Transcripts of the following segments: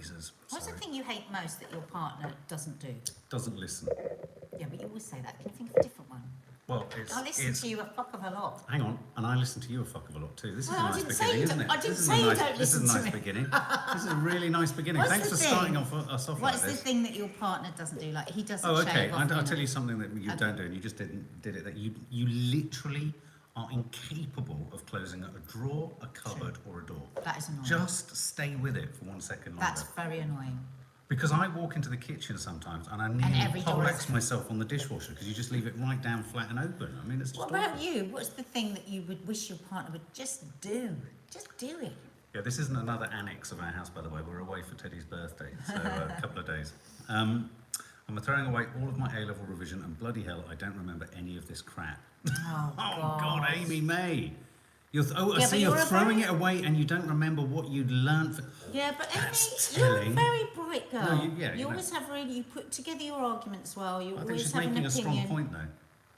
lasers. What's Sorry. the thing you hate most that your partner doesn't do? Doesn't listen. Yeah, but you always say that. Can you think of a different one? Well, it's... I listen to you a fuck of a lot. Hang on, and I listen to you a fuck of a lot too. This is Well, a nice beginning, isn't it? I didn't This is say a you nice, don't This is listen a to nice me. beginning. This is a really nice beginning. What's Thanks the for thing? starting us off What's like the this. thing that your partner doesn't do? Like, he doesn't Oh, okay. shave off I'll you tell know. you something that you don't do, and you just did it. That you literally are incapable of closing a drawer, a cupboard, or a door. That is annoying. Just stay with it for 1 second longer. That's very annoying. Because I walk into the kitchen sometimes and I every nearly door poleaxe is- myself on the dishwasher because you just leave it right down flat and open. I mean, it's just What awful. about you? What's the thing that you would wish your partner would just do? Just do it. Yeah, this isn't another annex of our house, by the way. We're away for Teddy's birthday, so a couple of days. I'm throwing away all of my A-level revision, and bloody hell, I don't remember any of this crap. Oh, God, Amy May. You're Yeah, so but you're you're a throwing very- it away and you don't remember what you'd learned. Yeah, but That's Amy, you're a telling. very bright girl. No, you always have you put together your arguments well. You I think always she's have an making a opinion. strong point, though.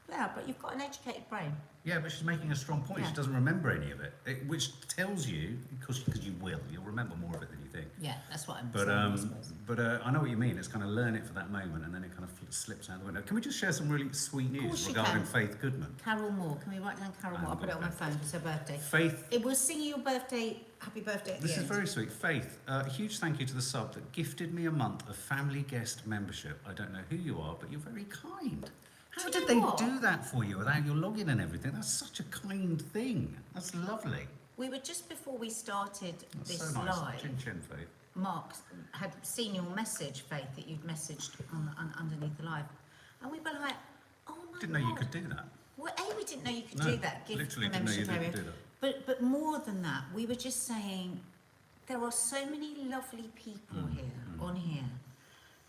Yeah, but you've got an educated brain. Yeah, but she's making a strong point. Yeah. She doesn't remember any of it, which tells you, because you will, you'll remember more of it than you think. Yeah, that's what I'm But saying, I suppose. I know what you mean. It's kind of learn it for that moment, and then it kind of slips out the window. Can we just share some really sweet news course you regarding can. Faith Goodman? Carol Moore. Can we write down Carol Moore? I'll put it on my phone. It's her birthday. Faith, It will sing you your birthday, happy birthday at this the is end. very sweet. Faith, a huge thank you to the sub that gifted me a month of family guest membership. I don't know who you are, but you're very kind. How Do you did know they what? do that for you without your login and everything? That's such a kind thing. That's lovely. We were just before we started That's this so nice. live. Chin chin, Faith. Mark had seen your message, Faith, that you'd messaged underneath the live, and we were like, "Oh my Didn't know God. you could do that. Well, we didn't know you could No, do that. Gift literally the didn't know you membership could area. do that. But more than that, we were just saying there are so many lovely people on here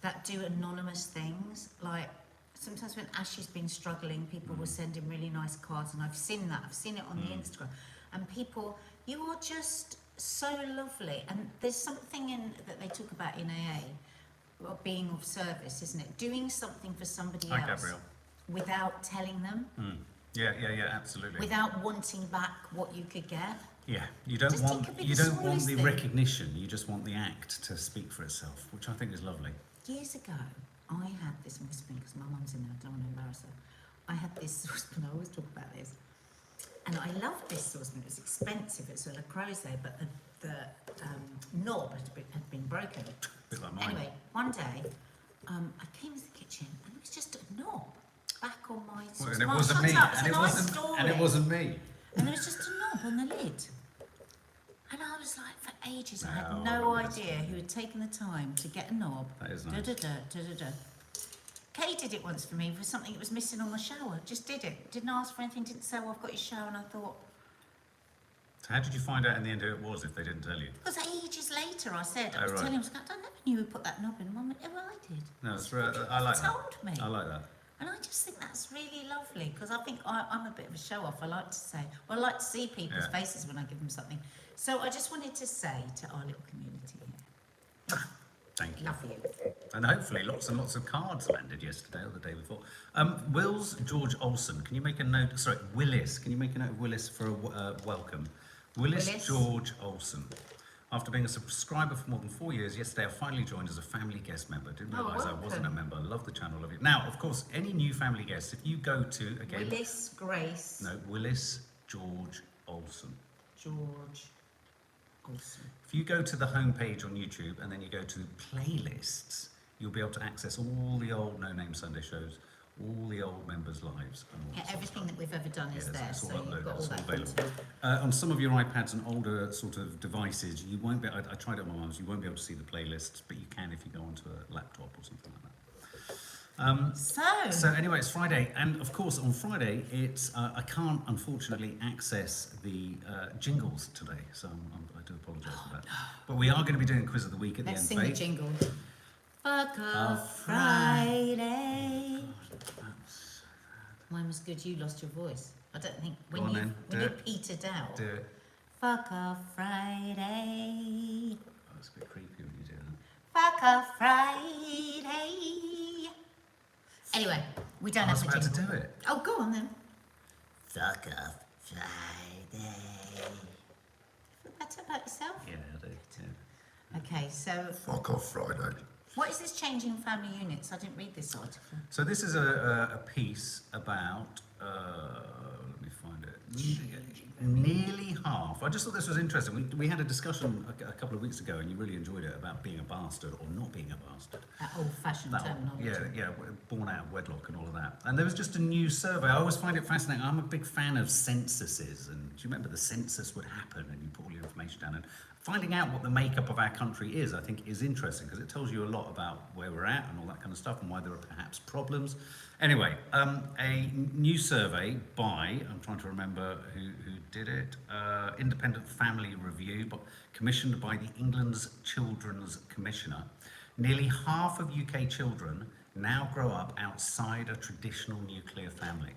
that do anonymous things. Like sometimes when Ashley's been struggling, people were sending really nice cards, and I've seen that. I've seen it on the Instagram, and people, you are just so lovely. And there's something in that they talk about in AA, well, being of service, isn't it? Doing something for somebody Hi, else Gabrielle. without telling them. Yeah, absolutely. Without wanting back what you could get. Yeah, you don't Just want it could be you the don't want smallest the thing. recognition. You just want the act to speak for itself, which I think is lovely. Years ago, I had this whispering because my mum's in there. I don't want to embarrass her. I had this saucepan. I always talk about this, and I loved this saucepan. It was expensive. It's a Le Creuset, but the knob had been broken. Bit like mine. Anyway, one day, I came into the kitchen and it was just a knob back on my Well, saucepan. and it Oh, wasn't shut me. up, it's And a it nice wasn't. story. And it wasn't me. And there was just a knob on the lid. And I was like, for ages, I had Oh, no that's idea who had taken the time to get a knob. That is nice. Da-da-da. Kay did it once for me for something that was missing on my shower. Just did it. Didn't ask for anything, didn't say, well, I've got your shower. And I thought, So how did you find out in the end who it was if they didn't tell you? because ages later I said, Oh, I was right. telling him, I never knew who put that knob in. Mum went, oh, well, I did. No, it's I like that. Told me. I like that. And I just think that's really lovely because I think I'm a bit of a show off. I like to say, well, I like to see people's Yeah. faces when I give them something. So I just wanted to say to our little community here, Thank you. love you. And hopefully lots and lots of cards landed yesterday or the day before. Wills George Olson, can you make a note? Sorry, Willis. Can you make a note of Willis for a welcome? Willis George Olson. After being a subscriber for more than 4 years, yesterday I finally joined as a family guest member. Didn't realise I wasn't a member. Love the channel, love it. Now, of course, any new family guests, if you go to, again... Willis Grace. No, Willis George Olson. George Olson. If you go to the homepage on YouTube and then you go to playlists, you'll be able to access all the old No Name Sunday shows, all the old members' lives, and all Yeah, that sort of everything stuff. that we've ever done is Yeah, there, it's all so you've uploaded, got all it's all that available. content. On some of your iPads and older sort of devices, you won't be. I tried it on my mum's. You won't be able to see the playlists, but you can if you go onto a laptop or something like that. So anyway, it's Friday, and of course on Friday it's I can't unfortunately access the jingles today, so I do apologise for that. But we are going to be doing quiz of the week at Let's the sing end. the jingle. Fuck off Friday. Mine was good, you lost your voice. I don't think, Go on then, when do you it. petered out. Do it. Fuck off Friday. Oh, it's a bit creepy when you do that. Fuck off Friday. Anyway, we don't I was have the about to jingle. do it. Oh, go on then. Fuck off Friday. Feel better about yourself? Yeah, I do. Yeah. Okay, so Fuck off Friday. what is this changing family units? I didn't read this article. So this is a piece about, let me find it, nearly half. I just thought this was interesting. We had a discussion a couple of weeks ago, and you really enjoyed it, about being a bastard or not being a bastard. That old-fashioned terminology. Yeah, born out of wedlock and all of that. And there was just a new survey. I always find it fascinating. I'm a big fan of censuses. And do you remember the census would happen and you put all your information down? And finding out what the makeup of our country is, I think, is interesting because it tells you a lot about where we're at and all that kind of stuff and why there are perhaps problems. Anyway, a new survey by, I'm trying to remember who did it, Independent Family Review, but commissioned by the England's Children's Commissioner. Nearly half of UK children now grow up outside a traditional nuclear family.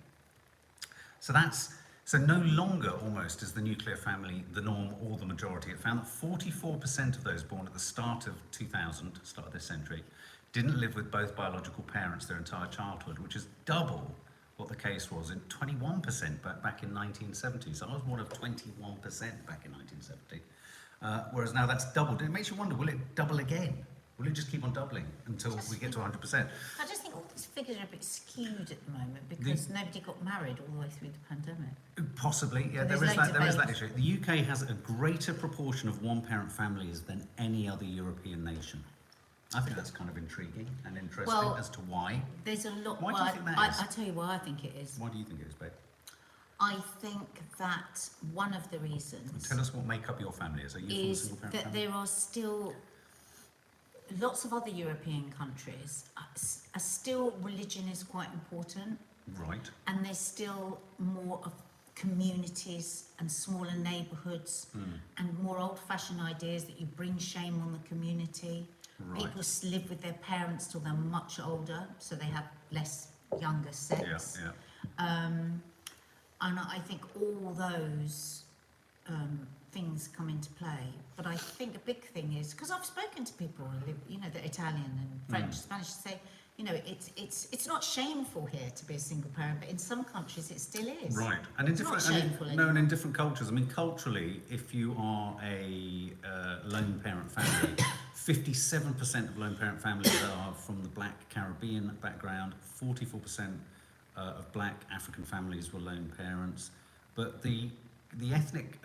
So no longer almost is the nuclear family the norm or the majority. It found that 44% of those born at the start of 2000, start of this century, didn't live with both biological parents their entire childhood, which is double what the case was in 21% back in 1970. So I was one of 21% back in 1970. Whereas now that's doubled. It makes you wonder, will it double again? Will it just keep on doubling until we get to 100%? I just think all these figures are a bit skewed at the moment because nobody got married all the way through the pandemic. Possibly, yeah, there is that issue. The UK has a greater proportion of one-parent families than any other European nation. I think that's kind of intriguing and interesting as to why. There's a lot. Why do you think that is? I tell you why I think it is. Why do you think it is, babe? I think that one of the reasons Tell us what make up your family. Are you from a is single-parent that family? there are still lots of other European countries are still religion is quite important, Right. and there's still more of communities and smaller neighbourhoods and more old-fashioned ideas that you bring shame on the community. Right. People live with their parents till they're much older, so they have less younger sex. Yeah. And I think all those things come into play. But I think a big thing is, because I've spoken to people who live, you know, the Italian and French, Spanish, say, you know, it's not shameful here to be a single parent, but in some countries it still is. Right, and in It's not different shameful and anymore. in different cultures. I mean, culturally, if you are a lone parent family, 57% of lone parent families are from the Black Caribbean background. 44% of Black African families were lone parents, but the ethnic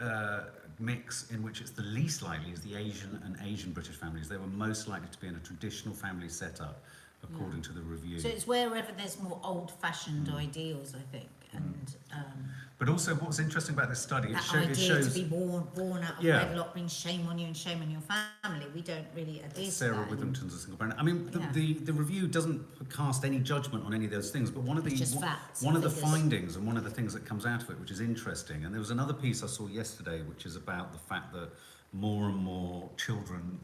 mix in which it's the least likely is the Asian and Asian British families. They were most likely to be in a traditional family setup, according to the review. So it's wherever there's more old-fashioned ideals, I think, and But also, what's interesting about this study, that it idea shows to be born out of wedlock brings shame on you and shame on your family. We don't really adhere to Sarah that. Withington's a single parent. I mean, the review doesn't cast any judgment on any of those things, but one of the It's just facts one and of the figures. findings and one of the things that comes out of it, which is interesting, and there was another piece I saw yesterday, which is about the fact that more and more children,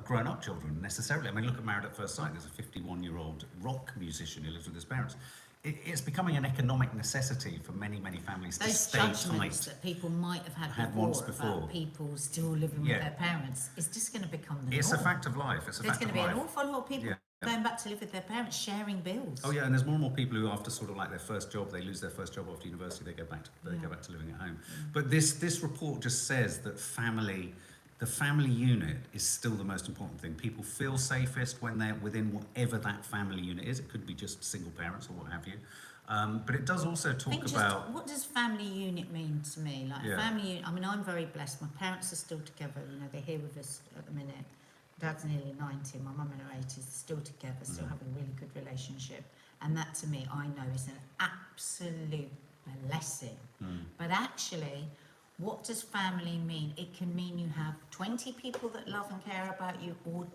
grown-up children, necessarily. I mean, look at Married at First Sight. There's a 51-year-old rock musician who lives with his parents. It's becoming an economic necessity for many, many families to Those stay judgments tight. that people might have had once before before. about people still living with their parents is just going to become the It's norm. a fact of life. It's a There's fact going of to be life. an awful lot of people Yeah. going back to live with their parents, sharing bills. Oh yeah, and there's more and more people who, after sort of like their first job, they lose their first job after university, they go back to living at home. But this report just says that the family unit is still the most important thing. People feel safest when they're within whatever that family unit is. It could be just single parents or what have you. But it does also talk about. What does family unit mean to me? Like family unit, I mean, I'm very blessed. My parents are still together. You know, they're here with us at the minute. Dad's nearly 90. My mum in her 80s, still together, still have a really good relationship. And that, to me, I know is an absolute blessing. But actually, what does family mean? It can mean you have 20 people that love and care about you, or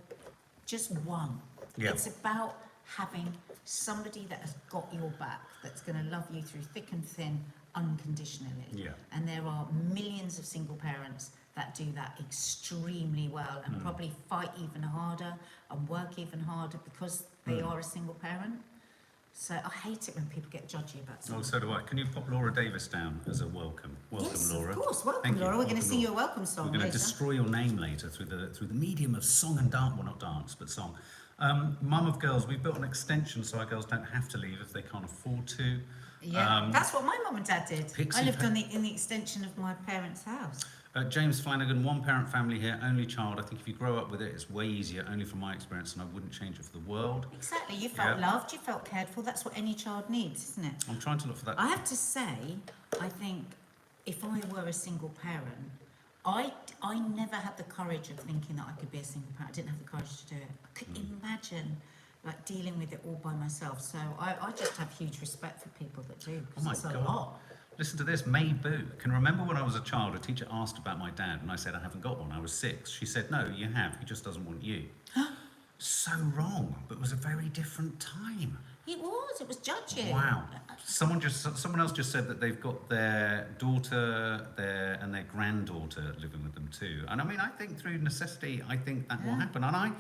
just one. Yeah. It's about having somebody that has got your back, that's going to love you through thick and thin, unconditionally. Yeah. And there are millions of single parents that do that extremely well and probably fight even harder and work even harder because they are a single parent. So I hate it when people get judgy about Oh, something. so do I. Can you pop Laura Davis down as a welcome? Welcome, Yes, Laura. of course. Welcome, Thank you. Laura. We're going to Welcome, sing you Laura. a welcome song We're going to later. destroy your name later through the medium of song and dance. Well, not dance, but song. Mum of girls, we've built an extension so our girls don't have to leave if they can't afford to. Yeah, that's what my mum and dad did. Pixie I lived pa- in the extension of my parents' house. James Flanagan, one-parent family here, only child. I think if you grow up with it, it's way easier, only from my experience, and I wouldn't change it for the world. Exactly. You felt loved, you felt cared for. That's what any child needs, isn't it? I'm trying to look for that. I have to say, I think if I were a single parent, I never had the courage of thinking that I could be a single parent. I didn't have the courage to do it. I couldn't imagine like dealing with it all by myself. So I just have huge respect for people that do. Oh my it's a God. lot. Listen to this, May Boo. Can remember when I was a child, a teacher asked about my dad, and I said, I haven't got one. I was 6. She said, no, you have. He just doesn't want you. So wrong, but it was a very different time. It was judging. Wow. Someone else just said that they've got their daughter and their granddaughter living with them too. And I mean, I think through necessity, I think that will happen. And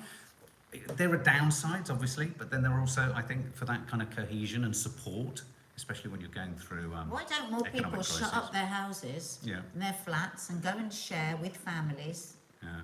there are downsides, obviously, but then there are also, I think, for that kind of cohesion and support, especially when you're going through why don't more people shut up their houses and their flats and go and share with families,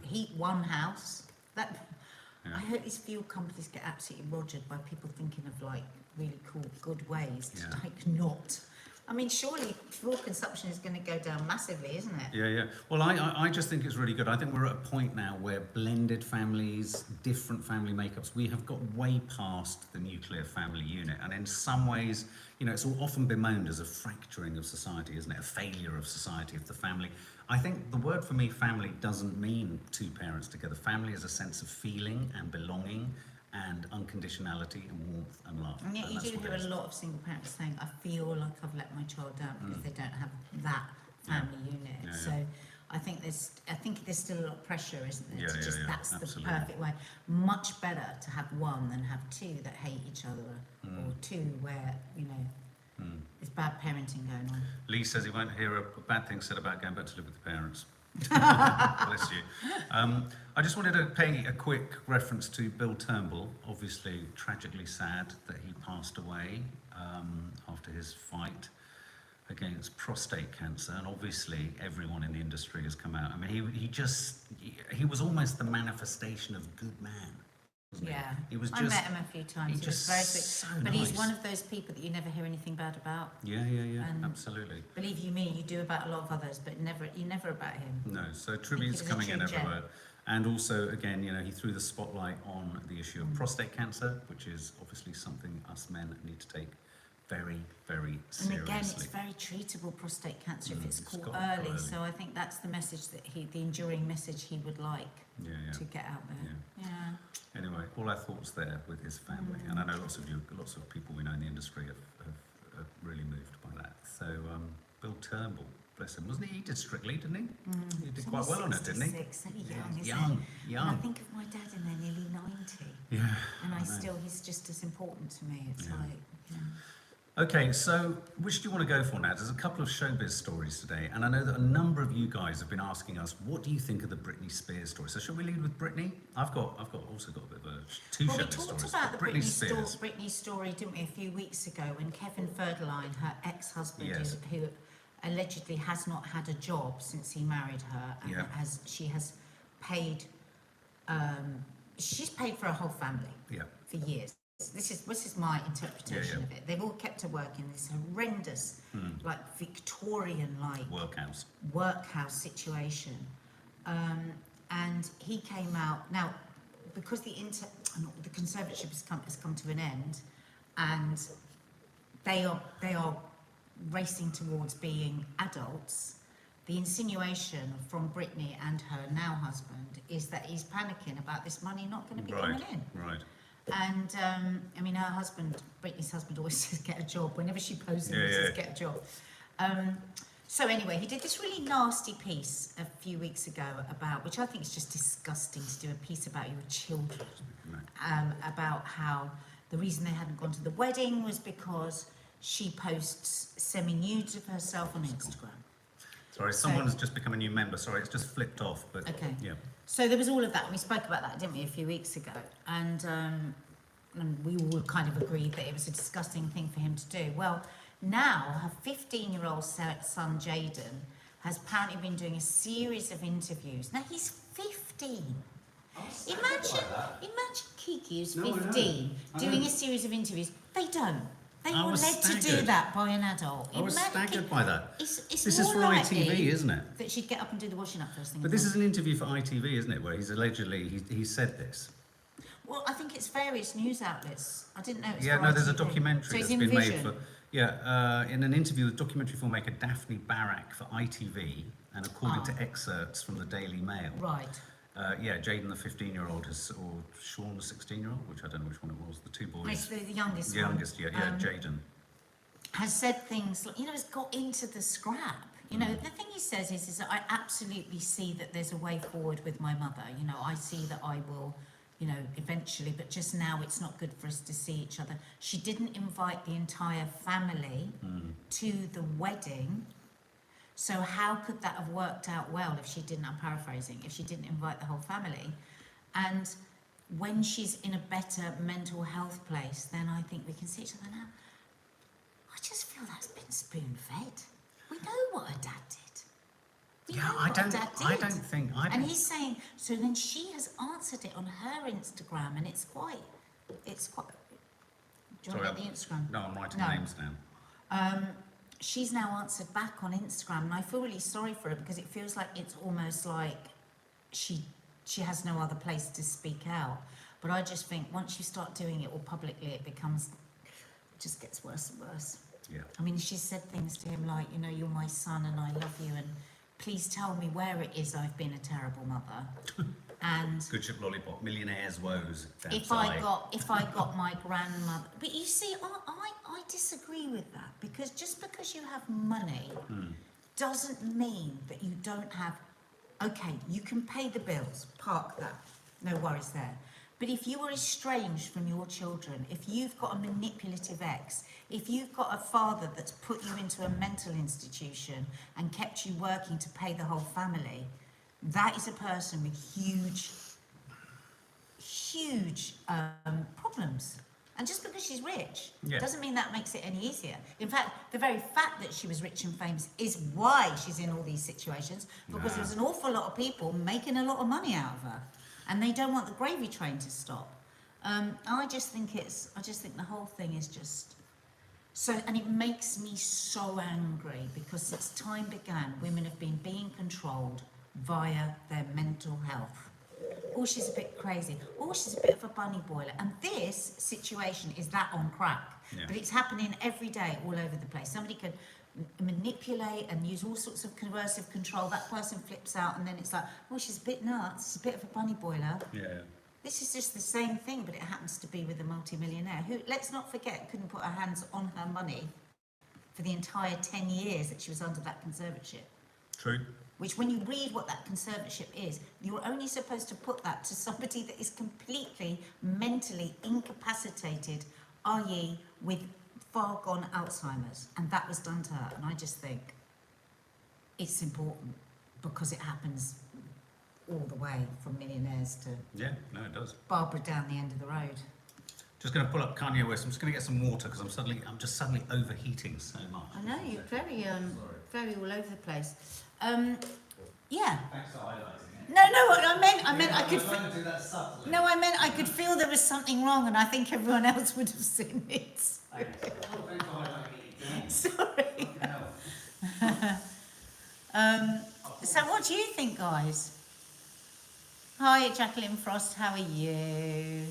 heat one house? I heard these fuel companies get absolutely rogered by people thinking of like really cool, good ways to like not. I mean, surely fuel consumption is going to go down massively, isn't it? Yeah. Well, I just think it's really good. I think we're at a point now where blended families, different family makeups, we have got way past the nuclear family unit. And in some ways, you know, it's often bemoaned as a fracturing of society, isn't it? A failure of society, of the family. I think the word for me, family, doesn't mean 2 parents together. Family is a sense of feeling and belonging and unconditionality and warmth and love. And yet you do hear a lot of single parents saying, I feel like I've let my child down because they don't have that family unit. So I think there's still a lot of pressure, isn't there? That's absolutely the perfect way. Much better to have one than have 2 that hate each other, or 2 where, you know, there's bad parenting going on. Lee says he won't hear a bad thing said about going back to live with the parents. Bless you. I just wanted to pay a quick reference to Bill Turnbull. Obviously, tragically sad that he passed away after his fight against prostate cancer. And obviously, everyone in the industry has come out. I mean, he was almost the manifestation of good man. Yeah, he was I met him a few times. He was very sweet, so but nice. he's one of those people that you never hear anything bad about. Yeah, And absolutely. Believe you me, you do about a lot of others, but you never about him. No, so tributes coming in everywhere. And also, again, you know, he threw the spotlight on the issue of prostate cancer, which is obviously something us men need to take very, very seriously. And again, it's very treatable, prostate cancer, if it's caught early. So I think that's the message that the enduring message he would like to get out there. Yeah. Anyway, all our thoughts there with his family. And I know lots of people we know in the industry have really moved by that. So Bill Turnbull, bless him, wasn't he? He did Strictly, didn't he? He did quite well on it, didn't he? Young. And I think of my dad and they're nearly 90. Yeah. And he's just as important to me. It's like, Okay, so which do you want to go for now? There's a couple of showbiz stories today, and I know that a number of you guys have been asking us, what do you think of the Britney Spears story? So shall we lead with Britney? I've also got a bit of two showbiz stories. We talked about the Britney Britney story, didn't we, a few weeks ago, when Kevin Federline, her ex-husband, who allegedly has not had a job since he married her, and she has paid, she's paid for her whole family for years. This is my interpretation of it. They've all kept her working in this horrendous, like Victorian-like workhouse situation. And he came out now because the conservatorship has come to an end, and they are racing towards being adults. The insinuation from Britney and her now husband is that he's panicking about this money not going to be coming in. Right. And I mean, her husband, Britney's husband, always says get a job. Whenever she poses, he says get a job. So anyway, he did this really nasty piece a few weeks ago about, which I think is just disgusting, to do a piece about your children, about how the reason they hadn't gone to the wedding was because she posts semi-nudes of herself on Instagram. Sorry, someone's just become a new member. Sorry, it's just flipped off. But okay. Yeah. So there was all of that. We spoke about that, didn't we, a few weeks ago? And we all kind of agreed that it was a disgusting thing for him to do. Well, now her 15-year-old son, Jaden, has apparently been doing a series of interviews. Now, he's 15. Imagine Kiki, who's 15, doing a series of interviews. They don't. They I were was led to do staggered. that by an adult. I was staggered by that. It's This is more for likely ITV, isn't it? that she'd get up and do the washing up first thing. But this is an interview for ITV, isn't it? Where he's allegedly, he said this. Well, I think it's various news outlets. I didn't know it was Yeah, for no, there's a ITV. documentary So it's that's in been Vision. made for... Yeah, in an interview with documentary filmmaker Daphne Barak for ITV, and according to excerpts from the Daily Mail, Right. yeah, Jaden, the 15-year-old, or Sean, the 16-year-old, which I don't know which one it was, the two boys. It's the youngest The one. youngest, yeah, Jaden. Has said things like, has got into the scrap. The thing he says is that I absolutely see that there's a way forward with my mother. I see that I will, eventually, but just now it's not good for us to see each other. She didn't invite the entire family to the wedding. So how could that have worked out well if she didn't, I'm paraphrasing, if she didn't invite the whole family? And when she's in a better mental health place, then I think we can see each other now. I just feel that's been spoon-fed. We know what her dad did. We know what her dad did. And he's saying, so then she has answered it on her Instagram, and it's quite. Do you want to get the Instagram? No, I'm writing names down. She's now answered back on Instagram, and I feel really sorry for her because it feels like it's almost like she has no other place to speak out. But I just think once you start doing it all publicly, it just gets worse and worse. Yeah. I mean, she said things to him like, you're my son and I love you, and please tell me where it is I've been a terrible mother. And Good ship lollipop, millionaire's woes. if I got my grandmother, but you see, I disagree with that, because just because you have money doesn't mean that you don't have. Okay, you can pay the bills, park that, no worries there. But if you are estranged from your children, if you've got a manipulative ex, if you've got a father that's put you into a mental institution and kept you working to pay the whole family, that is a person with huge problems. And just because she's rich doesn't mean that makes it any easier. In fact, the very fact that she was rich and famous is why she's in all these situations, because there's an awful lot of people making a lot of money out of her, and they don't want the gravy train to stop. I just think the whole thing is just so, and it makes me so angry because since time began, women have been being controlled via their mental health. Oh, she's a bit crazy. Oh, she's a bit of a bunny boiler. And this situation is that on crack. Yeah. But it's happening every day all over the place. Somebody could manipulate and use all sorts of coercive control. That person flips out and then it's like, oh, she's a bit nuts. She's a bit of a bunny boiler. Yeah. This is just the same thing, but it happens to be with a multimillionaire who, let's not forget, couldn't put her hands on her money for the entire 10 years that she was under that conservatorship. True. Which, when you read what that conservatorship is, you're only supposed to put that to somebody that is completely mentally incapacitated, i.e. with far gone Alzheimer's. And that was done to her. And I just think it's important because it happens all the way from millionaires to it does. Barbara down the end of the road. Just going to pull up Kanye West. I'm just going to get some water because I'm just suddenly overheating so much. I know, you're very all over the place. Yeah. Thanks for highlighting it. No, I meant I could. do that subtly. No, I meant I could feel there was something wrong, and I think everyone else would have seen it. Thanks for highlighting it. Sorry. So, what do you think, guys? Hi, Jacqueline Frost. How are you?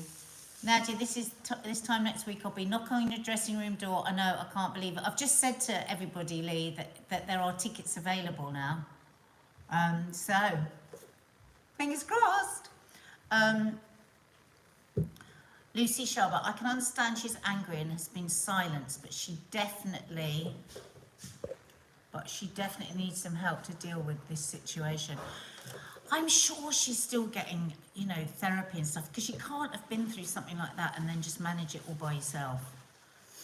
Nadia, this time next week I'll be knocking on your dressing room door. I know, I can't believe it. I've just said to everybody, Lee, that there are tickets available now. So, fingers crossed. Lucy Sharper, I can understand she's angry and has been silenced, but she definitely needs some help to deal with this situation. I'm sure she's still getting, therapy and stuff, because you can't have been through something like that and then just manage it all by yourself.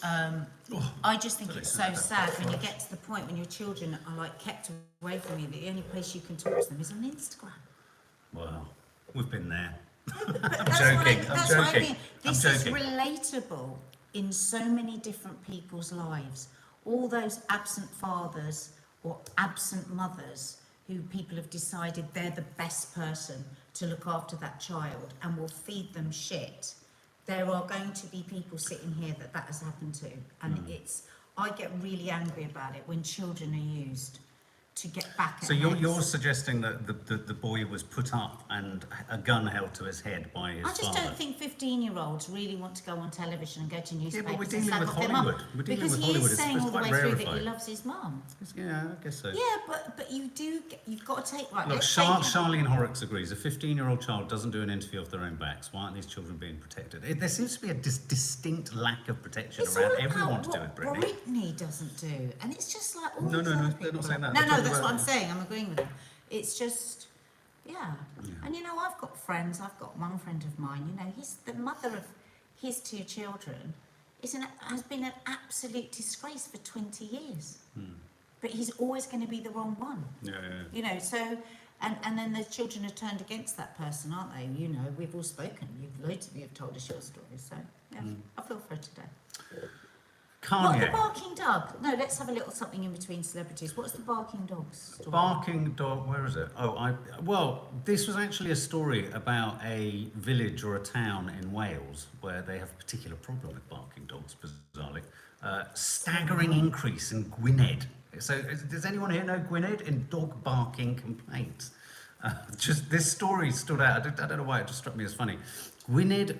I just think it's so sad when you get to the point when your children are kept away from you, that the only place you can talk to them is on Instagram. Well, we've been there. I'm joking. That's what I mean. This is relatable in so many different people's lives. All those absent fathers or absent mothers who people have decided they're the best person to look after that child and will feed them shit. there are going to be people sitting here that has happened to, and I get really angry about it when children are used to get back at So you're suggesting that the boy was put up and a gun held to his head by his I just father? don't think 15-year-olds really want to go on television and go to newspapers. Yeah, but we're and dealing slag with off their mum. Hollywood. We're dealing because with he Hollywood. is saying It's all the quite way through that rarefied. he loves his mum. Yeah, I guess so. Yeah, but you've got to take right. Look, let's take- Charlene Horrocks agrees. A 15-year-old child doesn't do an interview off their own backs. Why aren't these children being protected? There seems to be a distinct lack of protection It's around all everyone about to do with what Britney. Britney doesn't do, and it's just like all No, these no, other no, people they're not saying that. No, They're no, talking that's about- what I'm saying. I'm agreeing with them. It's just, yeah. And you know, I've got friends. I've got one friend of mine. You know, he's the mother of his 2 children. Has been an absolute disgrace for 20 years. But he's always going to be the wrong one. Yeah. You know, so and then the children are turned against that person, aren't they? You know, we've all spoken. Loads of you have told us your stories. So yeah, I feel for her today. What, the Kanye. barking dog? No, let's have a little something in between celebrities. What's the barking dog story? Barking dog, where is it? Well, this was actually a story about a village or a town in Wales where they have a particular problem with barking dogs, bizarrely. Staggering increase in Gwynedd. So, does anyone here know Gwynedd in dog barking complaints? Just this story stood out. I don't know why, it just struck me as funny. Gwynedd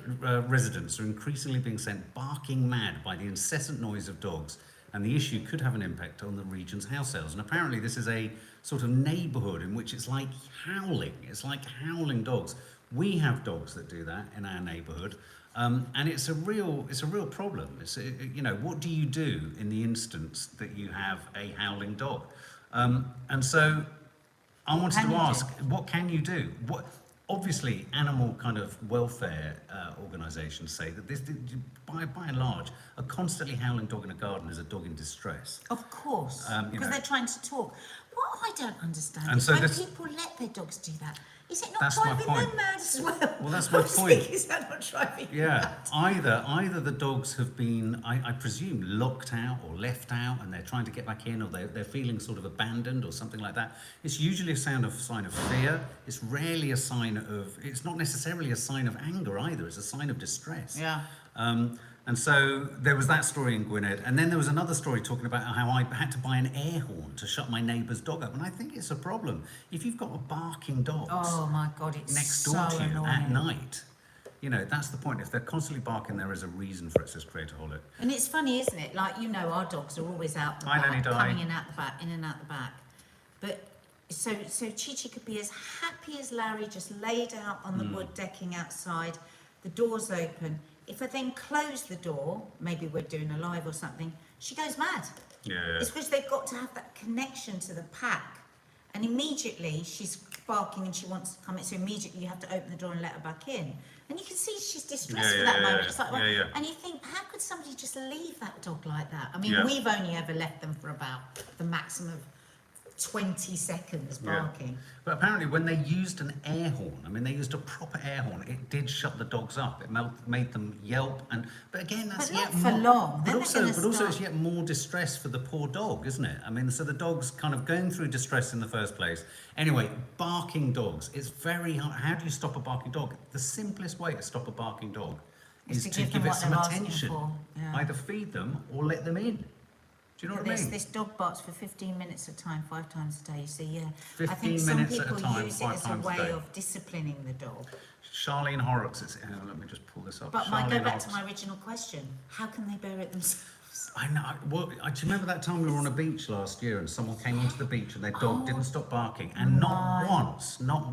residents are increasingly being sent barking mad by the incessant noise of dogs, and the issue could have an impact on the region's house sales. And apparently this is a sort of neighbourhood in which it's like howling. It's like howling dogs. We have dogs that do that in our neighbourhood, and it's a real problem. You know, what do you do in the instance that you have a howling dog? And so I wanted to ask, what can you do? Obviously, animal kind of welfare organisations say that this, by and large, a constantly howling dog in a garden is a dog in distress. Of course, You because know. they're trying to talk. What I don't understand And is so when this- people let their dogs do that. Is it not That's my driving point. them mad as well? Well, that's my Obviously, point. Is that not driving them Yeah, mad? either the dogs have been, I presume, locked out or left out, and they're trying to get back in, or they're feeling sort of abandoned or something like that. It's usually a sign of fear. It's rarely a sign of. It's not necessarily a sign of anger either. It's a sign of distress. Yeah. And so there was that story in Gwynedd, and then there was another story talking about how I had to buy an air horn to shut my neighbour's dog up, and I think it's a problem. If you've got a barking dog Oh my God, it's next so door to you annoying. at night, you know, that's the point. If they're constantly barking, there is a reason for it, says Creatorholic. And it's funny, isn't it? Like, you know, our dogs are always out the Hi, Nanny back, Di. coming in and out the back. But so Chi-Chi could be as happy as Larry, just laid out on the wood decking outside, the door's open. If I then close the door, maybe we're doing a live or something, she goes mad. Yeah. It's because they've got to have that connection to the pack. And immediately she's barking and she wants to come in, so immediately you have to open the door and let her back in. And you can see she's distressed for that moment. It's like, well, yeah. and you think, how could somebody just leave that dog like that? I mean, Yeah. we've only ever left them for about the maximum of 20 seconds barking. But apparently when they used an air horn, I mean, they used a proper air horn, it did shut the dogs up. It made them yelp, but again, that's But not yet for more, long. But Then also, they're gonna it's start- yet more distress for the poor dog, isn't it? I mean, so the dog's kind of going through distress in the first place. Anyway, barking dogs, it's very hard. How do you stop a barking dog? The simplest way to stop a barking dog is to give them it what some they're asking attention. for, yeah. Either feed them or let them in. Do you know what I mean? This dog barks for 15 minutes at a time, 5 times a day. So yeah, I 15 think some minutes at a people time, use it 5 as a times a way day. of disciplining the dog. Charlene Horrocks, let me just pull this up. But I go Charlene back to Horrocks. my original question: how can they bear it themselves? I know. Well, do you remember that time we were on a beach last year and someone came onto the beach and their dog didn't stop barking, and not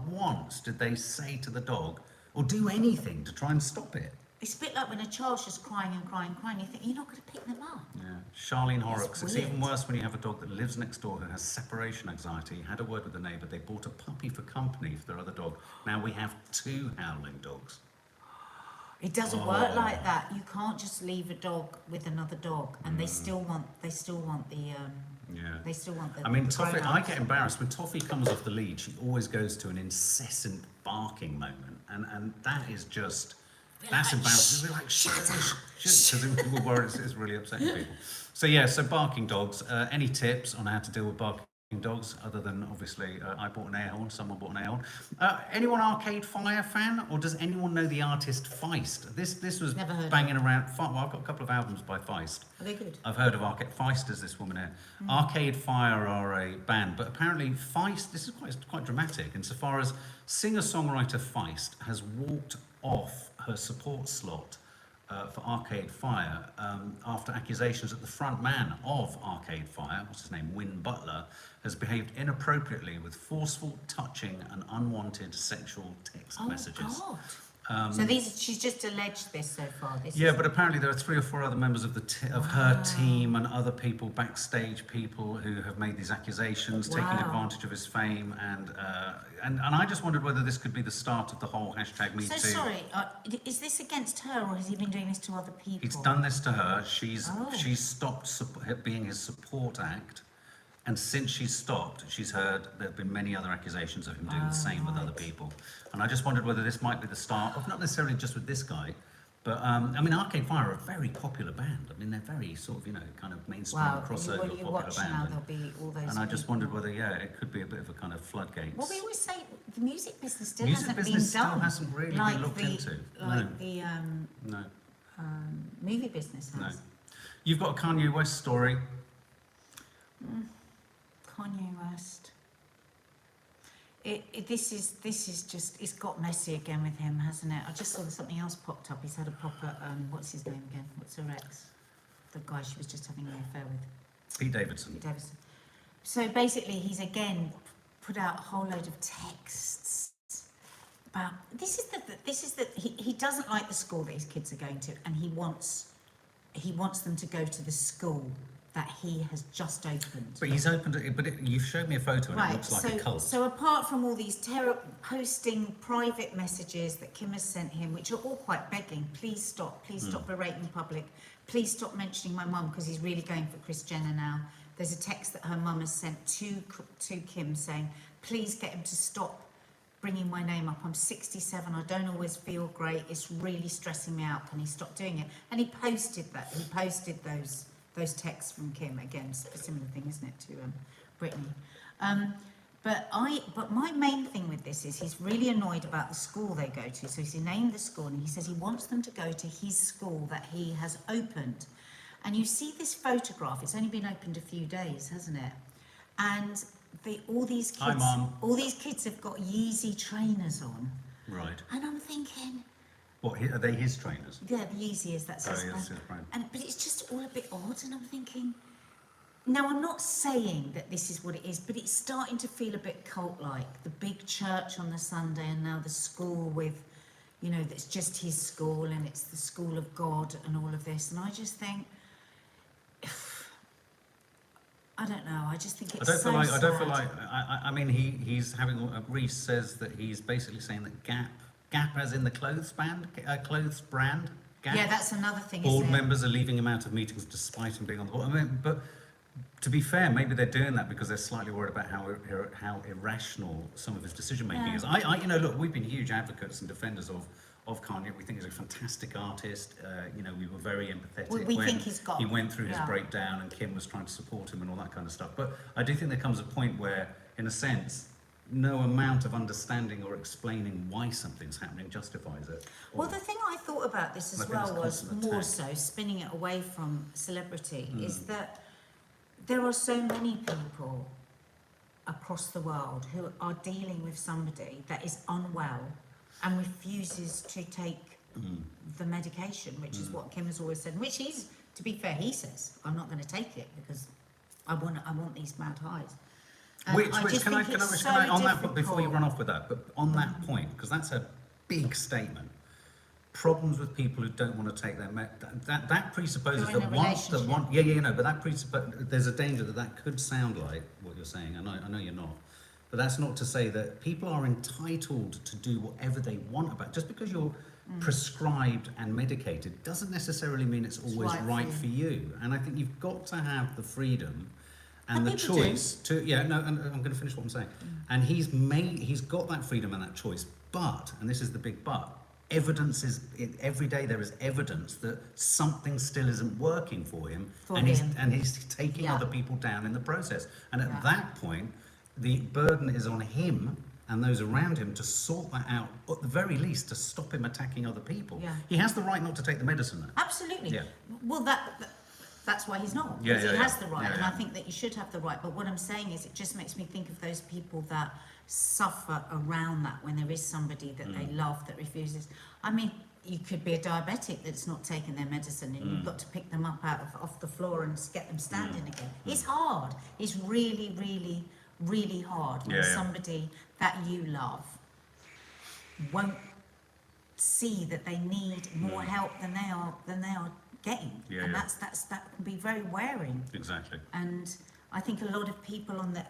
once did they say to the dog or do anything to try and stop it. It's a bit like when a child's just crying and crying and crying. You think you're not going to pick them up. Yeah. Charlene Horrocks. It's weird. even worse when you have a dog that lives next door who has separation anxiety. Had a word with the neighbour. They bought a puppy for company for their other dog. Now we have 2 howling dogs. It doesn't work like that. You can't just leave a dog with another dog, and they still want the. Yeah. They still want the. I mean, the Toffee, I grown-ups. get embarrassed. When Toffee comes off the lead, she always goes to an incessant barking moment. And that is just, that's like, embarrassing. We're like, shut up. Because people worry it's really upsetting people. So yeah, so barking dogs. Any tips on how to deal with barking dogs, other than obviously I bought an air horn, someone bought an air horn. Anyone Arcade Fire fan, or does anyone know the artist Feist? This was Never heard banging around. Well, I've got a couple of albums by Feist. Are they good? I've heard of Arcade Feist as this woman here. Arcade Fire are a band, but apparently Feist, this is quite dramatic insofar as singer-songwriter Feist has walked off her support slot for Arcade Fire after accusations that the front man of Arcade Fire, what's his name, Win Butler, has behaved inappropriately with forceful, touching and unwanted sexual text messages. God. So she's just alleged this so far. But apparently there are 3 or 4 other members of her team and other people, backstage people, who have made these accusations, taking advantage of his fame, and I just wondered whether this could be the start of the whole #MeToo. So sorry, is this against her, or has he been doing this to other people? He's done this to her. She's stopped being his support act. And since she's stopped, she's heard there have been many other accusations of him doing the same with other people. And I just wondered whether this might be the start of, not necessarily just with this guy, but I mean, Arcade Fire are a very popular band. I mean, they're very sort of, kind of mainstream crossover when you popular watch band. now, there'll be all those. And I just wondered whether, it could be a bit of a kind of floodgates. Well, we always say the music business still Music business hasn't been done. still hasn't really been looked into. Like the No. movie business has. No. You've got a Kanye West story. Kanye West. This is just, it's got messy again with him, hasn't it? I just saw something else popped up. He's had a proper, what's his name again? What's her ex? The guy she was just having an affair with. Pete Davidson. Pete Davidson. So basically, he's again put out a whole load of texts about, he doesn't like the school that his kids are going to, and he wants them to go to the school that he has just opened. But he's opened it, but you showed me a photo and it looks like a cult. So apart from all these posting private messages that Kim has sent him, which are all quite begging, please stop berating public, please stop mentioning my mum, because he's really going for Kris Jenner now. There's a text that her mum has sent to Kim saying, please get him to stop bringing my name up. I'm 67, I don't always feel great, it's really stressing me out, can he stop doing it? And he posted that, those texts from Kim, again, a similar thing, isn't it, to Britney? But my main thing with this is he's really annoyed about the school they go to. So he's named the school, and he says he wants them to go to his school that he has opened. And you see this photograph, it's only been opened a few days, hasn't it? And all these kids have got Yeezy trainers on. Right. And I'm thinking, what, are they his trainers? yeah, the Yeezy is, that's his brand. But it's just all a bit odd, and I'm thinking, now I'm not saying that this is what it is, but it's starting to feel a bit cult-like. The big church on the Sunday, and now the school with, that's just his school, and it's the school of God and all of this. And I just think, I don't know, I just think it's so sad. I don't feel like, I mean, he's having, Reese says that he's basically saying that Gap as in the clothes brand, Gap. Yeah, that's another thing, Board isn't it? members are leaving him out of meetings despite him being on the board. I mean, but to be fair, maybe they're doing that because they're slightly worried about how irrational some of his decision making is. Look, we've been huge advocates and defenders of Kanye. We think he's a fantastic artist. We were very empathetic when he went through his breakdown and Kim was trying to support him and all that kind of stuff. But I do think there comes a point where, in a sense, no amount of understanding or explaining why something's happening justifies it. Well, the thing I thought about this as well was more so spinning it away from celebrity is that there are so many people across the world who are dealing with somebody that is unwell and refuses to take the medication, which is what Kim has always said, which he's, to be fair, he says, I'm not going to take it because I want these mad highs. Can I on that, but before you run off with that, but on that point, because that's a big statement, problems with people who don't want to take their that presupposes that but that there's a danger that could sound like what you're saying. I know you're not, but that's not to say that people are entitled to do whatever they want about, just because you're prescribed and medicated doesn't necessarily mean it's always right for you. And I think you've got to have the freedom and the choice to, and I'm going to finish what I'm saying. And he's got that freedom and that choice, but, and this is the big but, evidence is every day there is evidence that something still isn't working for him, and he's taking other people down in the process. And at that point, the burden is on him and those around him to sort that out, at the very least, to stop him attacking other people. Yeah. He has the right not to take the medicine, though. Absolutely. Yeah. Well, that's why he's not. Yeah, Because he has the right, Yeah, and yeah. I think that you should have the right. But what I'm saying is, it just makes me think of those people that suffer around that when there is somebody that they love that refuses. I mean, you could be a diabetic that's not taking their medicine, and you've got to pick them up off the floor and get them standing again. It's hard. It's really, really, really hard when somebody that you love won't see that they need more help than they are getting, and that can be very wearing. Exactly. And I think a lot of people on the,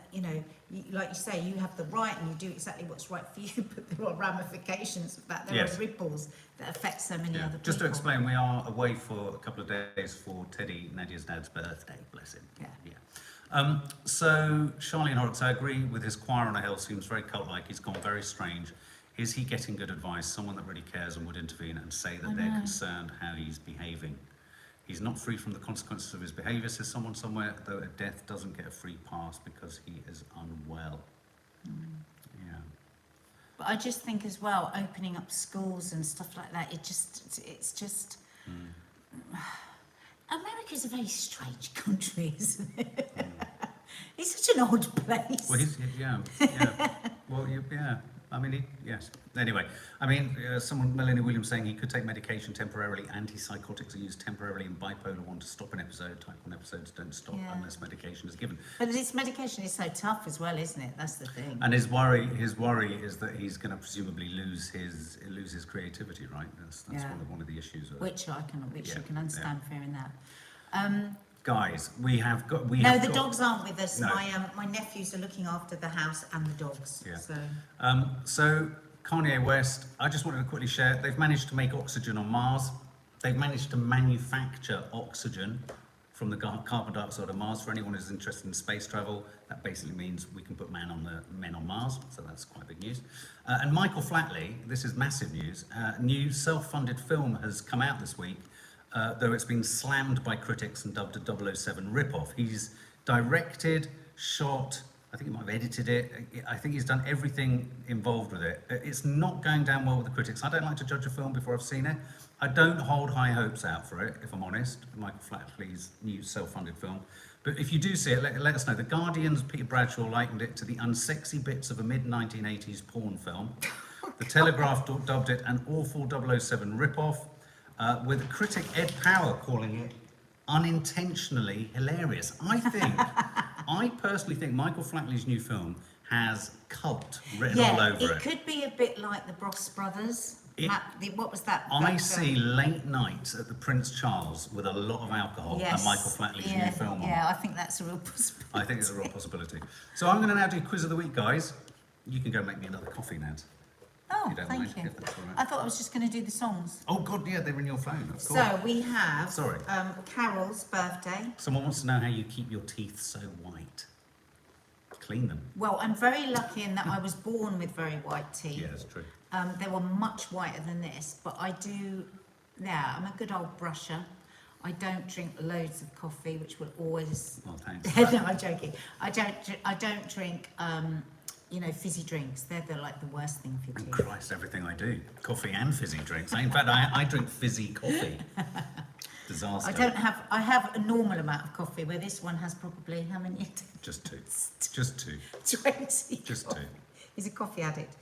like you say, you have the right and you do exactly what's right for you, but there are ramifications of that. There are ripples that affect so many other people. Just to explain, we are away for a couple of days for Teddy, Nadia's dad's birthday. Bless him. So Charlie and Horrocks, I agree with his choir on a hill, seems very cult-like. He's gone very strange. Is he getting good advice? Someone that really cares and would intervene and say that they're concerned how he's behaving. He's not free from the consequences of his behaviour, says someone somewhere, though a death doesn't get a free pass because he is unwell. Yeah. But I just think as well, opening up schools and stuff like that, it's just... America's a very strange country, isn't it? It's such an odd place. Well, yeah. I mean, yes. Anyway, I mean, Melanie Williams saying he could take medication temporarily. Antipsychotics are used temporarily in bipolar 1 to stop an episode. Type 1 episodes don't stop unless medication is given. But this medication is so tough as well, isn't it? That's the thing. And his worry is that he's going to presumably lose his creativity, right? That's one of the issues. Which you can understand fearing that. Guys, the dogs aren't with us. No. My nephews are looking after the house and the dogs. Yeah. So Kanye West, I just wanted to quickly share, they've managed to make oxygen on Mars. They've managed to manufacture oxygen from the carbon dioxide of Mars. For anyone who's interested in space travel, that basically means we can put men on Mars, so that's quite big news. And Michael Flatley, this is massive news, new self-funded film has come out this week, though it's been slammed by critics and dubbed a 007 ripoff. He's directed, shot, I think he might have edited it. I think he's done everything involved with it. It's not going down well with the critics. I don't like to judge a film before I've seen it. I don't hold high hopes out for it, if I'm honest. Michael Flatley's new self-funded film. But if you do see it, let us know. The Guardian's Peter Bradshaw likened it to the unsexy bits of a mid-1980s porn film. The Telegraph dubbed it an awful 007 ripoff, with critic Ed Power calling it unintentionally hilarious. I personally think Michael Flatley's new film has cult written all over it. It could be a bit like the Bros Brothers. What was that? I see late nights at the Prince Charles with a lot of alcohol and Michael Flatley's new film on. Yeah, I think that's a real possibility. I think it's a real possibility. So I'm going to now do quiz of the week, guys. You can go make me another coffee, Nat. Oh, you thank you. If that's all right. I thought I was just going to do the songs. Oh, God, yeah, they're in your phone, of course. So we have Sorry. Carol's birthday. Someone wants to know how you keep your teeth so white. Clean them. Well, I'm very lucky in that I was born with very white teeth. Yeah, that's true. They were much whiter than this, but I'm a good old brusher. I don't drink loads of coffee, which will always... Well, thanks. No, I'm joking. I don't drink... fizzy drinks. They're like the worst thing for your teeth. Christ, everything I do. Coffee and fizzy drinks. In fact, I drink fizzy coffee. Disaster. I have a normal amount of coffee, where this one has probably, how many? Just two. Just two. 20. Just two. He's a coffee addict.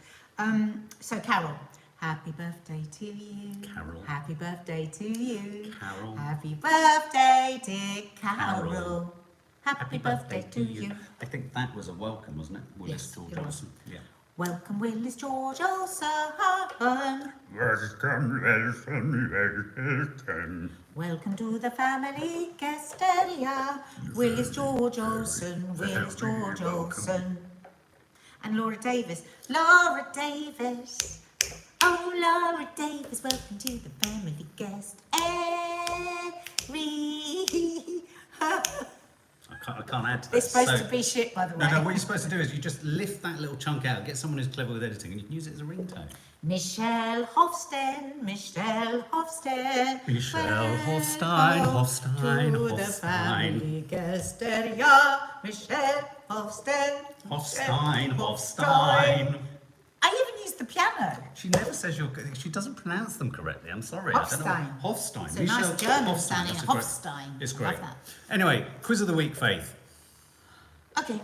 So Carol, happy birthday to you. Carol. Happy birthday to you. Carol. Happy birthday, dear Carol. Happy birthday to you. I think that was a welcome, wasn't it? Willis Yes, George it was. Olsen. Yeah. Welcome, Willis George Olsen. Welcome to the family guest area. Willis George Olsen, Willis George Olsen. And Laura Davis. Laura Davis. Oh, Laura Davis, welcome to the family guest area. I can't add to that. It's supposed to be shit, by the way. No, what you're supposed to do is you just lift that little chunk out, get someone who's clever with editing, and you can use it as a ringtone. Michelle Hofstein, Michelle Hofstein. Michelle Hofstein, Hofstein, to the Hofstein. family guesteria. Michelle Hofstein. Hofstein, Hofstein. I even used the piano. She never says she doesn't pronounce them correctly. I'm sorry. I don't know. Hofstein. Hofstein. It's a nice German Hofstein. sounding That's a great- Hofstein. It's great. Love that. Anyway, quiz of the week, Faith. Okay.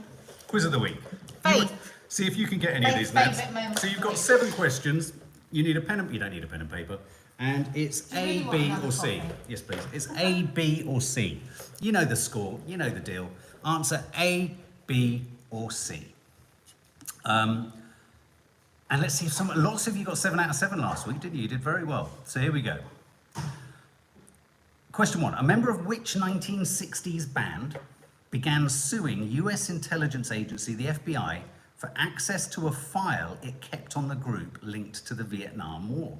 Quiz of the week. Faith. See if you can get any of these Faith's names. favourite moment So you've of got the 7 questions. You need a pen and you don't need a pen and paper. And it's Do you A, really want B, another or C. coffee? Yes, please. It's A, B, or C. You know the score. You know the deal. Answer A, B, or C. And let's see if lots of you got 7 out of 7 last week, didn't you? You did very well. So here we go. Question 1. A member of which 1960s band began suing US intelligence agency, the FBI, for access to a file it kept on the group linked to the Vietnam War?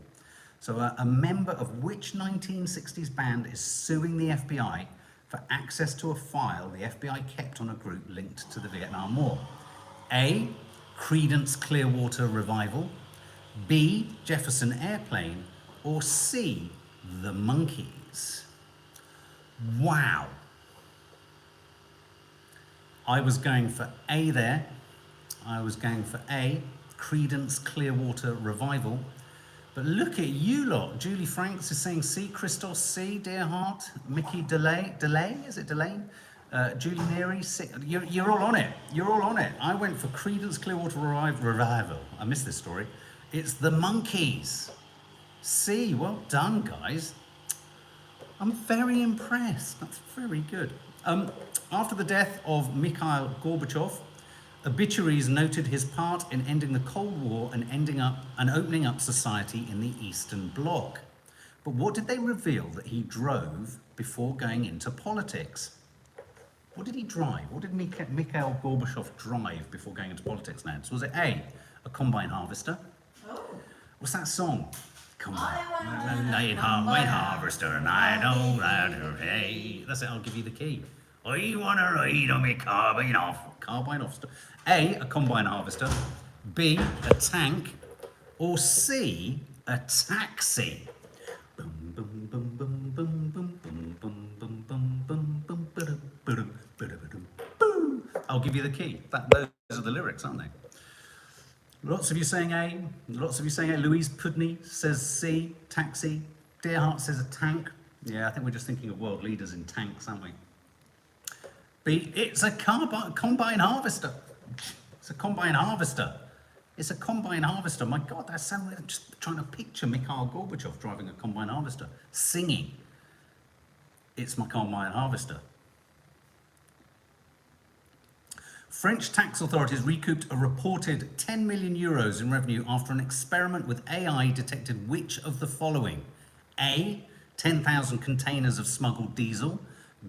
So a member of which 1960s band is suing the FBI for access to a file the FBI kept on a group linked to the Vietnam War? A, Creedence Clearwater Revival, B, Jefferson Airplane, or C, The Monkees? Wow. I was going for A there. I was going for A, Creedence Clearwater Revival. But look at you lot. Julie Franks is saying C, Christos C, Dear Heart, Mickey Delay, is it Delane? Julie Neary, C. You're all on it. You're all on it. I went for Creedence Clearwater Revival. I missed this story. It's The Monkees. C, well done, guys. I'm very impressed. That's very good. After the death of Mikhail Gorbachev, obituaries noted his part in ending the Cold War and opening up society in the Eastern Bloc. But what did they reveal that he drove before going into politics? What did he drive? What did Mikhail Gorbachev drive before going into politics, Nance? Was it A, a combine harvester? Oh. What's that song? Combine harvester, and I know that, hey. That's it, I'll give you the key. I want to ride on my carbine harvester. A, a combine harvester. B, a tank. Or C, a taxi. I'll give you the key. Those are the lyrics, aren't they? Lots of you saying A. Lots of you saying A. Louise Pudney says C, taxi. Dearhart says a tank. Yeah, I think we're just thinking of world leaders in tanks, aren't we? B, it's a combine harvester. It's a combine harvester. It's a combine harvester. My God, that's so. I'm just trying to picture Mikhail Gorbachev driving a combine harvester, singing. It's my combine harvester. French tax authorities recouped a reported 10 million euros in revenue after an experiment with AI detected which of the following? A, 10,000 containers of smuggled diesel.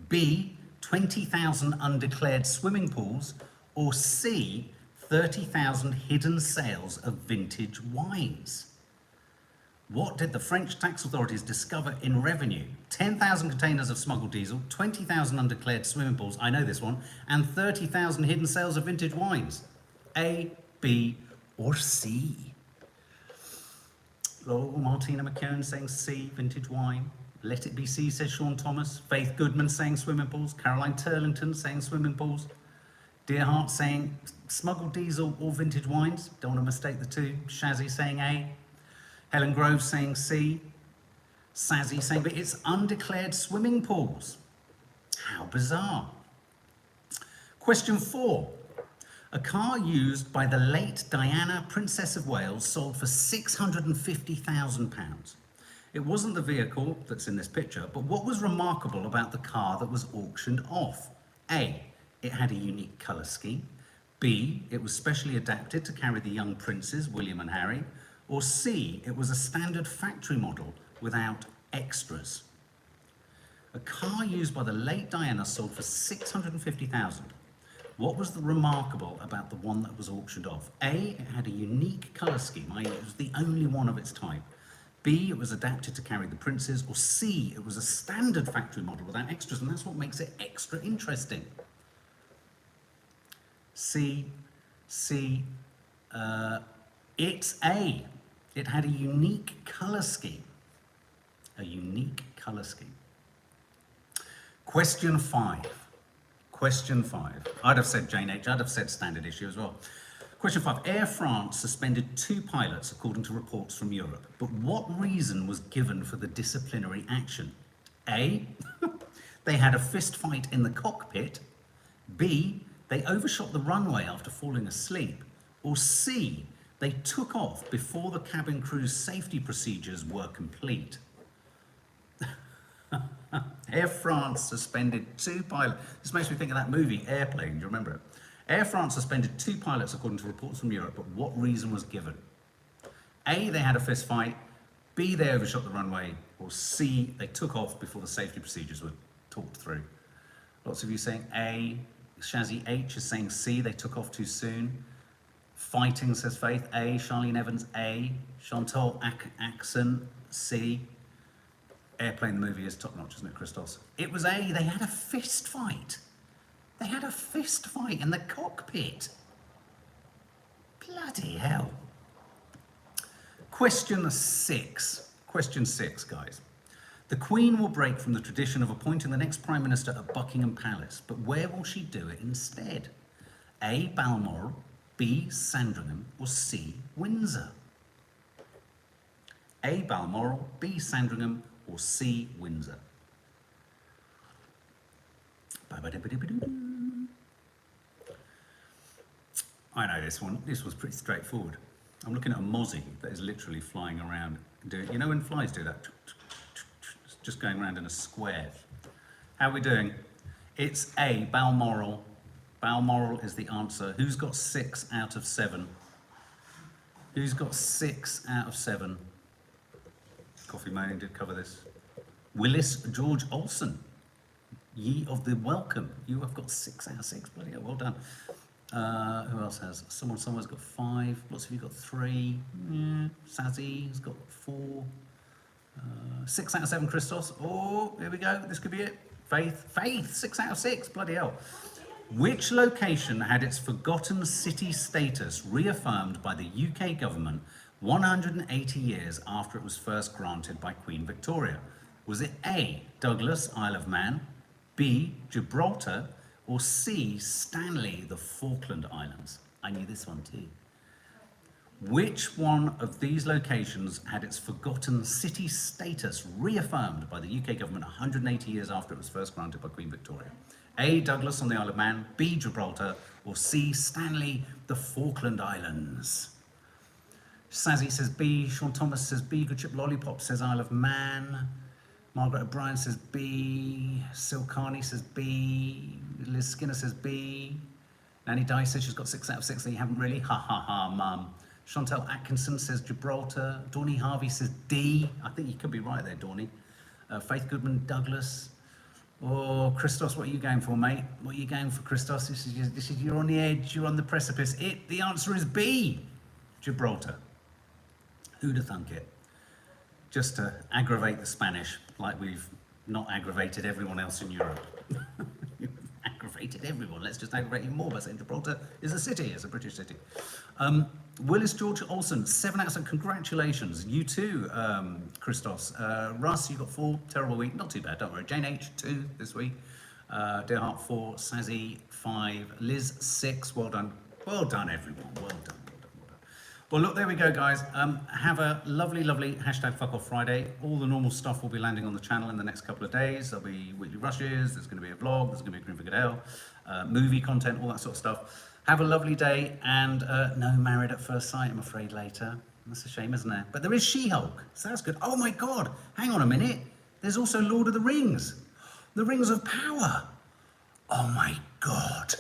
B, 20,000 undeclared swimming pools. Or C, 30,000 hidden sales of vintage wines. What did the French tax authorities discover in revenue? 10,000 containers of smuggled diesel, 20,000 undeclared swimming pools, I know this one, and 30,000 hidden sales of vintage wines. A, B, or C? Martina McKeown saying C, vintage wine. Let it be C, says Sean Thomas. Faith Goodman saying swimming pools. Caroline Turlington saying swimming pools. Dearhart saying smuggled diesel or vintage wines. Don't want to mistake the two. Shazzy saying A. Helen Groves saying C. Sazzy saying, but it's undeclared swimming pools. How bizarre. Question 4. A car used by the late Diana, Princess of Wales, sold for £650,000. It wasn't the vehicle that's in this picture, but what was remarkable about the car that was auctioned off? A, it had a unique colour scheme. B, it was specially adapted to carry the young princes, William and Harry. Or C, it was a standard factory model without extras. A car used by the late Diana sold for £650,000. What was the remarkable about the one that was auctioned off? A, it had a unique colour scheme, i.e. it was the only one of its type. B, it was adapted to carry the princes. Or C, it was a standard factory model without extras, and that's what makes it extra interesting. C. It's A. It had a unique colour scheme. A unique colour scheme. Question 5. I'd have said Jane H. I'd have said standard issue as well. Question 5. Air France suspended 2 pilots according to reports from Europe. But what reason was given for the disciplinary action? A. They had a fist fight in the cockpit. B. They overshot the runway after falling asleep. Or C. They took off before the cabin crew's safety procedures were complete. Air France suspended 2 pilots. This makes me think of that movie, Airplane. Do you remember it? Air France suspended 2 pilots according to reports from Europe, but what reason was given? A, they had a fist fight. B, they overshot the runway. Or C, they took off before the safety procedures were talked through. Lots of you saying A. Shazzy H is saying C, they took off too soon. Fighting, says Faith, A. Charlene Evans, A. Chantal Axon, C. Airplane, the movie is top notch, isn't it, Christos? It was A. They had a fist fight. They had a fist fight in the cockpit. Bloody hell. Question 6, guys. The Queen will break from the tradition of appointing the next Prime Minister at Buckingham Palace, but where will she do it instead? A. Balmoral, B. Sandringham, or C. Windsor? A. Balmoral, B. Sandringham, or C. Windsor? I know this one. This was pretty straightforward. I'm looking at a mozzie that is literally flying around. You know when flies do that? It's just going around in a square. How are we doing? It's A. Balmoral. Balmoral is the answer. Who's got 6 out of 7? Who's got 6 out of 7? Coffee Moaning did cover this. Willis George Olsen. Ye of the welcome. You have got 6 out of 6. Bloody hell, well done. Who else has? Someone's got 5. Lots of you got 3. Yeah. Sazzy has got 4. 6 out of 7, Christos. Oh, here we go. This could be it. Faith, 6 out of 6. Bloody hell. Which location had its forgotten city status reaffirmed by the UK government 180 years after it was first granted by Queen Victoria? Was it A. Douglas, Isle of Man, B. Gibraltar, or C. Stanley, the Falkland Islands? I knew this one too. Which one of these locations had its forgotten city status reaffirmed by the UK government 180 years after it was first granted by Queen Victoria? A. Douglas on the Isle of Man, B. Gibraltar, or C. Stanley, the Falkland Islands? Sazzy says B. Sean Thomas says B. Good Chip Lollipop says Isle of Man. Margaret O'Brien says B. Silkani says B. Liz Skinner says B. Nanny Dye says she's got 6 out of 6 that you haven't really. Ha ha ha, mum. Chantel Atkinson says Gibraltar. Dawny Harvey says D. I think you could be right there, Dawny. Faith Goodman, Douglas. Oh, Christos, what are you going for, mate? What are you going for, Christos? This is you're on the edge, you're on the precipice. The answer is B. Gibraltar. Who'd have thunk it? Just to aggravate the Spanish, like we've not aggravated everyone else in Europe. Aggravated everyone. Let's just aggravate you more by saying Gibraltar is a city, it's a British city. Willis George Olsen, 7 out of 7. Congratulations. You too, Christos. Russ, you got 4. Terrible week. Not too bad, don't worry. Jane H, 2 this week. Dearheart, 4. Sazzy, 5. Liz, 6. Well done. Well done, everyone. Well done. Well, look, there we go, guys. Have a lovely, lovely #FuckOffFriday. All the normal stuff will be landing on the channel in the next couple of days. There'll be weekly rushes, there's going to be a vlog, there's going to be a Green for Good Hell, movie content, all that sort of stuff. Have a lovely day, and no Married at First Sight, I'm afraid, later. That's a shame, isn't it? But there is She-Hulk, so that's good. Oh my God, hang on a minute. There's also Lord of the Rings. The Rings of Power. Oh my God.